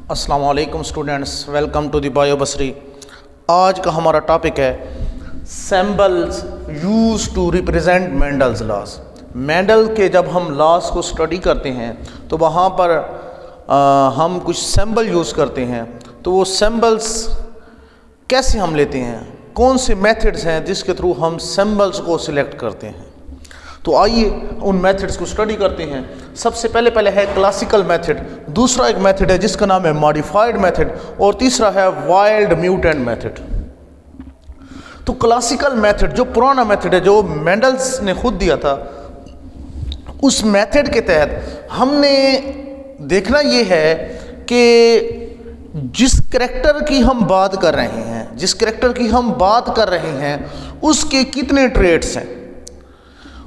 अस्सलाम वालेकुम students, welcome to the bio बसरी। आज का हमारा टॉपिक है symbols use to represent Mendel's laws. Mendel के जब हम लॉज को स्टडी करते हैं तो वहाँ पर हम कुछ सिंबल यूज़ करते हैं। तो वो सिंबल्स कैसे हम लेते हैं, कौन से मेथड्स हैं जिसके थ्रू हम सिंबल्स को सिलेक्ट करते हैं। तो आइए उन मेथड्स को स्टडी करते हैं। सबसे पहले है क्लासिकल मेथड, दूसरा एक मेथड है जिसका नाम है मॉडिफाइड मेथड, और तीसरा है वाइल्ड म्यूटेंट मेथड। तो क्लासिकल मेथड जो पुराना मेथड है, जो मेंडल्स ने खुद दिया था, उस मेथड के तहत हमने देखना ये है कि जिस करैक्टर की हम बात कर रहे हैं उसके कितने ट्रेड्स हैं।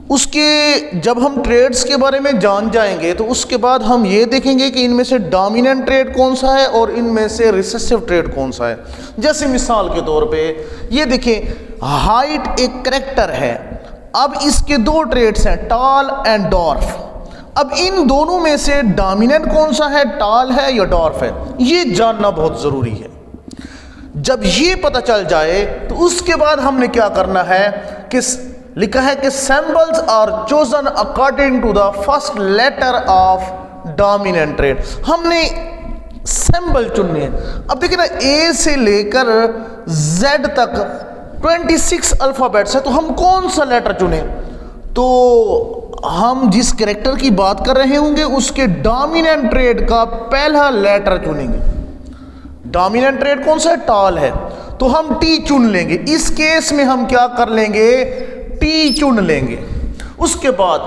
उसके जब हम ट्रेड्स के बारे में जान जाएंगे तो उसके बाद हम ये देखेंगे कि इनमें से डोमिनेंट ट्रेड कौन सा है और इनमें से रिसेसिव ट्रेड कौन सा है। जैसे मिसाल के तौर पे ये देखें, हाइट एक करैक्टर है। अब इसके दो ट्रेड्स हैं, टॉल एंड डॉर्फ। अब इन दोनों में से डोमिनेंट कौन सा है, टॉल है या डॉर्फ है, ये जानना बहुत ज़रूरी है। जब ये पता चल जाए तो उसके बाद हमने क्या करना है कि लिखा है कि symbols are chosen according to the first letter of dominant trait. हमने सिंबल चुनने हैं। अब देखिए ना, ए से लेकर जेड तक 26 अल्फाबेट्स है, तो हम कौन सा लेटर चुने। तो हम जिस कैरेक्टर की बात कर रहे होंगे उसके डोमिनेंट ट्रेड का पहला लेटर चुनेंगे। डोमिनेंट ट्रेड कौन सा है, टॉल है, तो हम टी चुन लेंगे। इस केस में हम क्या कर लेंगे, टी चुन लेंगे। उसके बाद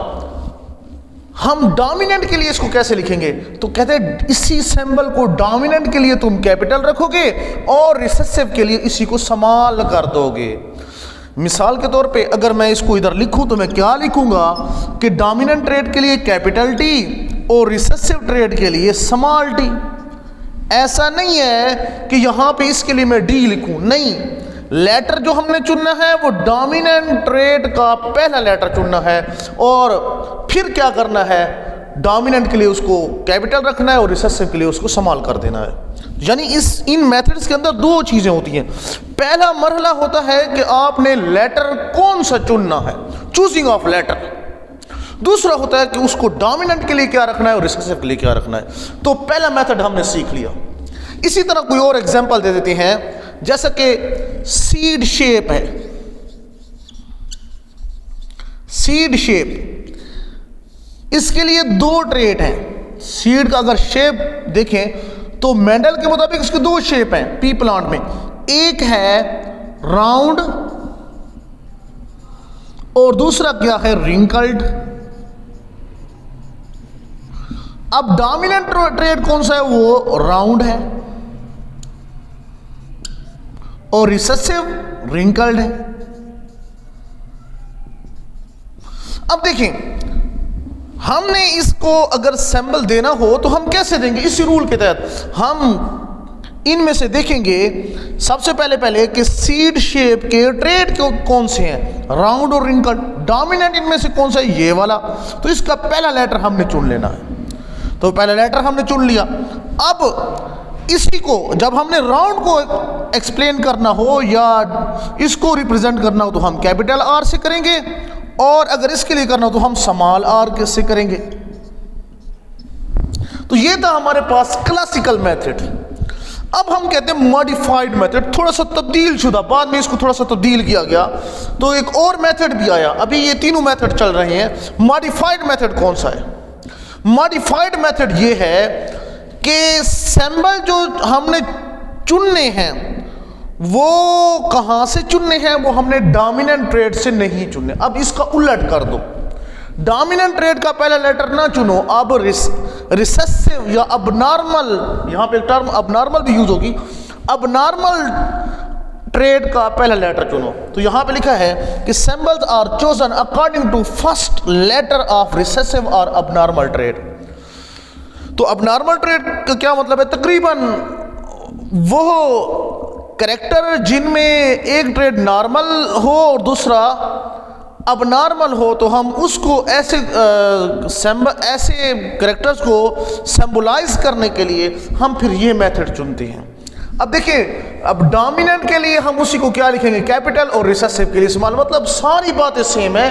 हम डोमिनेंट के लिए इसको कैसे लिखेंगे, तो कहते हैं इसी सिंबल को डोमिनेंट के लिए तुम कैपिटल रखोगे और रिसेसिव के लिए इसी को स्मॉल कर दोगे। मिसाल के तौर पे अगर मैं इसको इधर लिखूं तो मैं क्या लिखूंगा कि डोमिनेंट ट्रेड के लिए कैपिटल टी और रिसेसिव ट्रेड के लिए स्मॉल टी। ऐसा नहीं है कि यहां पे इसके लिए मैं डी लिखूं, नहीं, लेटर जो हमने चुनना है वो डोमिनेंट ट्रेड का पहला लेटर चुनना है और फिर क्या करना है, डोमिनेंट के लिए उसको कैपिटल रखना है और रिसेसिव के लिए उसको स्मॉल कर देना है। यानी इन मेथड्स के अंदर दो चीजें होती हैं। पहला मरहला होता है कि आपने लेटर कौन सा चुनना है, चूजिंग ऑफ लेटर। दूसरा होता है कि उसको डोमिनेंट के लिए क्या रखना है और रिसेसिव के लिए क्या रखना है। तो पहला मेथड हमने सीख लिया। इसी तरह कोई और एग्जांपल दे देते हैं, जैसा कि सीड शेप है। सीड शेप, इसके लिए दो ट्रेट हैं। सीड का अगर शेप देखें तो मेंडल के मुताबिक इसके दो शेप हैं पी प्लांट में, एक है राउंड और दूसरा क्या है, रिंकल्ड। अब डोमिनेंट ट्रेड कौन सा है, वो राउंड है और रिसेसिव रिंकल्ड है। अब देखें, हमने इसको अगर सिंबल देना हो तो हम कैसे देंगे, इसी रूल के तहत हम इनमें से देखेंगे सबसे पहले कि सीड शेप के ट्रेड कौन से हैं, राउंड और रिंकल्ड। डोमिनेंट इनमें से कौन सा है, ये वाला, तो इसका पहला लेटर हमने चुन लेना है। तो पहला लेटर हमने चुन लिया। अब इसी को जब हमने राउंड को एक्सप्लेन करना हो या इसको रिप्रेजेंट करना हो तो हम कैपिटल आर से करेंगे, और अगर इसके लिए करना हो तो हम स्मॉल आर से करेंगे। तो ये था हमारे पास क्लासिकल मेथड। अब हम कहते हैं मॉडिफाइड मेथड, थोड़ा सा तब्दील शुदा, बाद में इसको थोड़ा सा तब्दील किया गया तो एक और मेथड भी आया। अभी ये तीनों मेथड चल रहे हैं। मॉडिफाइड मेथड कौन सा है, मॉडिफाइड मेथड ये है कि सिंबल जो हमने चुनने हैं वो कहां से चुनने हैं, वो हमने डोमिनेंट ट्रेड से नहीं चुनने। अब इसका उलट कर दो, डोमिनेंट ट्रेड का पहला लेटर ना चुनो, अब रिसेसिव या अबनॉर्मल, यहां पे एक टर्म अबनॉर्मल भी यूज होगी, अबनॉर्मल ट्रेड का पहला लेटर चुनो। तो यहां पे लिखा है कि symbols are chosen according to first letter of recessive और अबनॉर्मल ट्रेड। तो अबनॉर्मल ट्रेड का क्या मतलब है, तकरीबन वो कैरेक्टर जिनमें एक ट्रेड नॉर्मल हो और दूसरा अब नॉर्मल हो तो हम उसको ऐसे ऐसे करेक्टर्स को सिंबलाइज करने के लिए हम फिर ये मेथड चुनते हैं। अब देखिए, अब डोमिनेंट के लिए हम उसी को क्या लिखेंगे, कैपिटल, और रिसेसिव के लिए स्मॉल। मतलब सारी बातें सेम है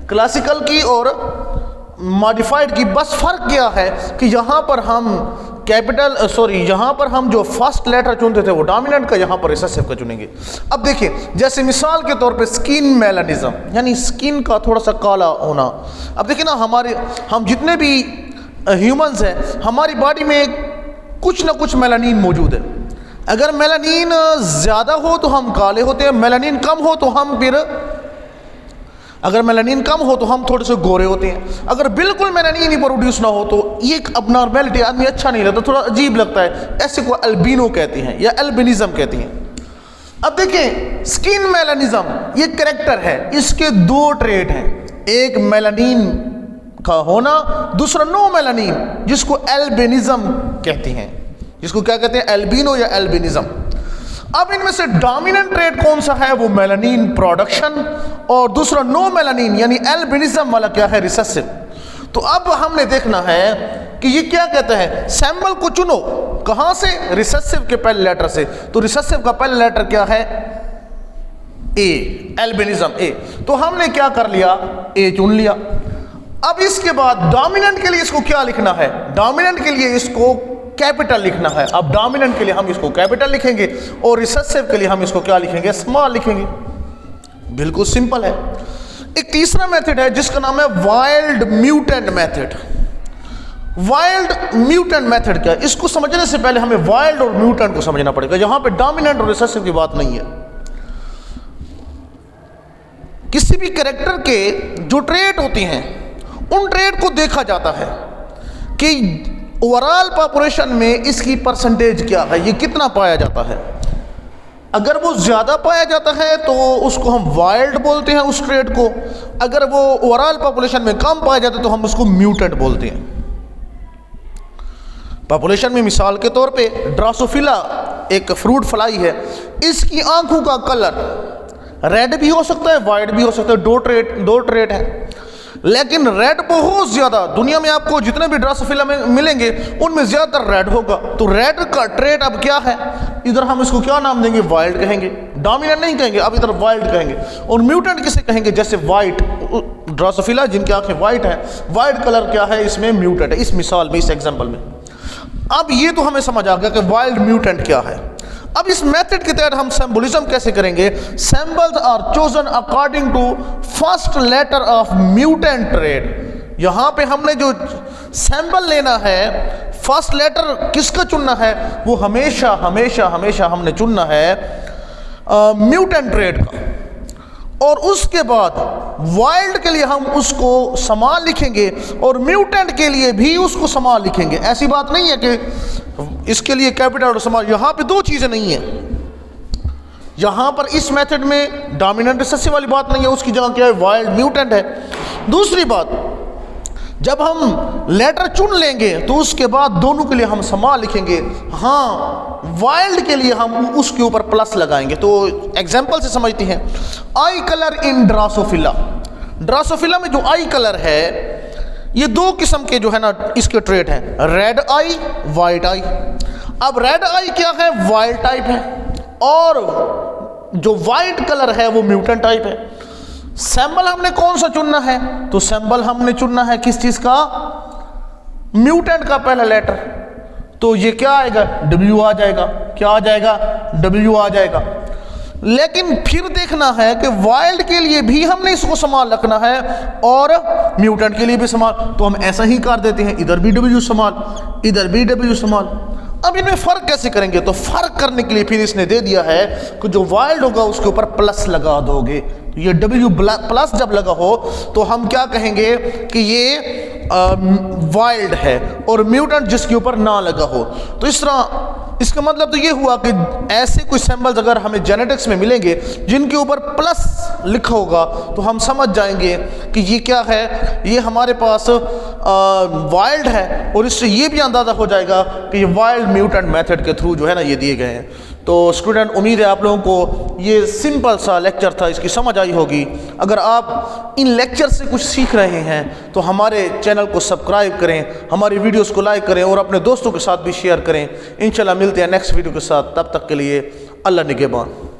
क्लासिकल की और मॉडिफाइड की, बस फर्क क्या है कि यहाँ पर हम यहाँ पर हम जो फर्स्ट लेटर चुनते थे वो डोमिनेंट का, यहाँ पर रिसेसिव का चुनेंगे। अब देखिए, जैसे मिसाल के तौर पे स्किन मेलानिज्म, यानी स्किन का थोड़ा सा काला होना। अब देखिए ना, हम जितने भी ह्यूमंस हैं, हमारी बॉडी में कुछ ना कुछ मेलानिन मौजूद है। अगर मेलानिन ज़्यादा हो तो हम काले होते हैं, मेलानिन कम हो तो हम थोड़े से गोरे होते हैं। अगर बिल्कुल मेलानिन ही प्रोड्यूस ना हो तो ये एक अबनॉर्मेलिटी, आदमी अच्छा नहीं लगता, थोड़ा अजीब लगता है। ऐसे को अल्बिनो कहते हैं या एल्बिनिज्म कहते हैं। अब देखें, स्किन मेलानिज्म ये कैरेक्टर है, इसके दो ट्रेट हैं, एक मेलानिन का होना, दूसरा नो मेलानिन, जिसको एल्बिनिज्म कहते हैं, जिसको क्या कहते हैं, एल्बिनो या एल्बिनिज्म। अब इनमें से डोमिनेंट ट्रेट कौन सा है, वो मेलानिन प्रोडक्शन, और दूसरा नो मेलानिन यानी एल्बिनिज्म वाला क्या है, रिसेसिव। तो अब हमने देखना है कि ये क्या कहता है, सैंपल को चुनो, कहां से, रिसेसिव के पहले लेटर से। तो रिसेसिव का पहला लेटर क्या है, ए, एल्बिनिज्म ए। तो हमने क्या कर लिया, ए चुन लिया। अब इसके बाद डोमिनेंट के लिए इसको क्या लिखना है, डोमिनेंट के लिए इसको कैपिटल लिखना है। अब डोमिनेंट के लिए हम इसको कैपिटल लिखेंगे और रिसेसिव के लिए हम इसको क्या लिखेंगे, स्मॉल लिखेंगे। बिल्कुल सिंपल है। एक तीसरा मेथड है जिसका नाम है wild mutant method. Wild mutant method क्या है, इसको समझने से पहले हमें वाइल्ड और म्यूटेंट को समझना पड़ेगा। यहां पे डोमिनेंट और रिसेसिव की बात नहीं है। किसी भी कैरेक्टर के जो ट्रेट होती हैं, उन ट्रेट को देखा जाता है कि ओवरऑल पॉपुलेशन में इसकी परसेंटेज क्या है, ये कितना पाया जाता है। अगर वो ज़्यादा पाया जाता है तो उसको हम वाइल्ड बोलते हैं उस ट्रेट को। अगर वो ओवरऑल पॉपुलेशन में कम पाया जाता है तो हम उसको म्यूटेंट बोलते हैं। पॉपुलेशन में मिसाल के तौर पे ड्रोसोफिला एक फ्रूट फ्लाई है, इसकी आंखों का कलर रेड भी हो सकता है, वाइट भी हो सकता है, दो ट्रेट है। लेकिन रेड बहुत ज्यादा, दुनिया में आपको जितने भी ड्रोसोफिला में मिलेंगे उनमें ज्यादातर रेड होगा। तो रेड का ट्रेट अब क्या है, इधर हम इसको क्या नाम देंगे, वाइल्ड कहेंगे, डोमिनेंट नहीं कहेंगे, अब इधर वाइल्ड कहेंगे। और म्यूटेंट किसे कहेंगे, जैसे वाइट ड्रोसोफिला जिनकी आंखें वाइट है, वाइट कलर क्या है, इसमें म्यूटेंट है, इस मिसाल में, इस एग्जाम्पल में। अब ये तो हमें समझ आ गया कि वाइल्ड म्यूटेंट क्या है। अब इस मेथड के तहत हम सिंबोलिज्म कैसे करेंगे, symbols are chosen according to first letter of mutant trait. यहां पे हमने जो सिंबल लेना है, फर्स्ट लेटर किसका चुनना है, वो हमेशा हमेशा हमेशा हमने चुनना है म्यूटेंट ट्रेट का। और उसके बाद वाइल्ड के लिए हम उसको समान लिखेंगे और म्यूटेंट के लिए भी उसको समान लिखेंगे। ऐसी बात नहीं है कि इसके लिए कैपिटल और समान, यहां पे दो चीजें नहीं है। यहां पर इस मेथड में डोमिनेंट रिसेसिव वाली बात नहीं है, उसकी जगह क्या है, वाइल्ड म्यूटेंट है। दूसरी बात, जब हम लेटर चुन लेंगे तो उसके बाद दोनों के लिए हम समान लिखेंगे। हाँ, वाइल्ड के लिए हम उसके ऊपर प्लस लगाएंगे। तो एग्जांपल से समझते हैं, आई कलर इन ड्रोसोफिला। ड्रोसोफिला में जो आई कलर है, ये दो किस्म के जो है ना इसके ट्रेट हैं, रेड आई, वाइट आई। अब रेड आई क्या है, वाइल्ड टाइप है, और जो वाइट कलर है वो म्यूटेंट टाइप है। सैंबल हमने कौन सा चुनना है, तो सैंबल हमने चुनना है किस चीज का, म्यूटेंट का पहला लेटर। तो ये क्या आएगा, W आ जाएगा। क्या आ जाएगा, W आ जाएगा। लेकिन फिर देखना है कि वाइल्ड के लिए भी हमने इसको समान रखना है और म्यूटेंट के लिए भी समान। तो हम ऐसा ही कर देते हैं, इधर भी W समान, इधर भी W समान। अब इनमें फर्क कैसे करेंगे, तो फर्क करने के लिए फिर इसने दे दिया है कि जो वाइल्ड होगा उसके ऊपर प्लस लगा दोगे। तो ये W प्लस जब लगा हो तो हम क्या कहेंगे कि ये वाइल्ड है, और म्यूटेंट जिसके ऊपर ना लगा हो। तो इस तरह इसका मतलब तो ये हुआ कि ऐसे कुछ सैंपल्स अगर हमें जेनेटिक्स में मिलेंगे जिनके ऊपर प्लस लिखा होगा तो हम समझ जाएंगे कि ये क्या है, ये हमारे पास वाइल्ड है, और इससे ये भी अंदाज़ा हो जाएगा कि ये वाइल्ड म्यूटेंट मेथड के थ्रू जो है ना ये दिए गए हैं। तो स्टूडेंट, उम्मीद है आप लोगों को ये सिंपल सा लेक्चर था, इसकी समझ आई होगी। अगर आप इन लेक्चर से कुछ सीख रहे हैं तो हमारे चैनल को सब्सक्राइब करें, हमारी वीडियोस को लाइक करें और अपने दोस्तों के साथ भी शेयर करें। इंशाल्लाह मिलते हैं नेक्स्ट वीडियो के साथ, तब तक के लिए अल्लाह निगहबान।